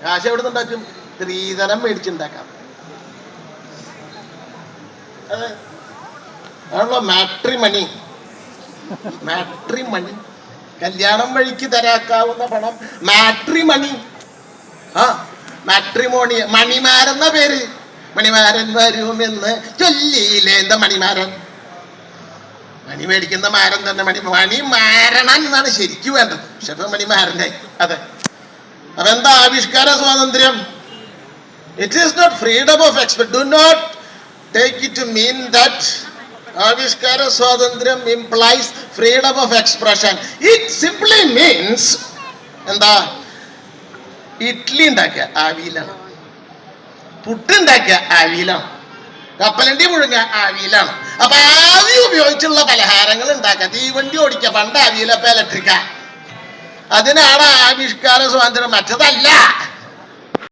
കാശ് എവിടെ നിന്നുണ്ടാക്കും? സ്ത്രീധനം മേടിച്ചുണ്ടാക്കാം. അതെ, ആണല്ലോ മാട്രിമണി. മാട്രിമണി, കല്യാണം വഴിക്ക് തരാക്കാവുന്ന പണം മാട്രിമണി. ആ മാട്രിമോണി. മണിമാരെന്ന പേര്. മണിമാരൻ വരുമെന്ന് ചൊല്ലിയില്ലേ എന്താ മണിമാരൻ? മണി മേടിക്കുന്ന മാരൻ തന്നെ മണിമാരൻ എന്നാണ് ശരിക്കും വേണ്ടത്. പക്ഷെ ഇപ്പൊ മണിമാരനെ. അതെ, അതെന്താ ആവിഷ്കാര സ്വാതന്ത്ര്യം? It is not freedom of expression. Do not take it to mean that ആവിഷ്കാര സ്വാതന്ത്ര്യം implies freedom of expression. It simply means എന്താ? ഇഡ്ലി ഉണ്ടാക്കുക ആവിയിലാണ്, പുട്ടുണ്ടാക്കുക ആവിയിലാണ്, കപ്പലണ്ടി മുഴുങ്ങ ആവിയിലാണ്. അപ്പൊ ആവി ഉപയോഗിച്ചുള്ള പലഹാരങ്ങൾ ഉണ്ടാക്കുക, തീവണ്ടി ഓടിക്കുക. പണ്ട് ആവിയിലപ്പ ഇലക്ട്രിക്ക. അതിനാണ് ആവിഷ്കാര സ്വാതന്ത്ര്യം, മറ്റതല്ല.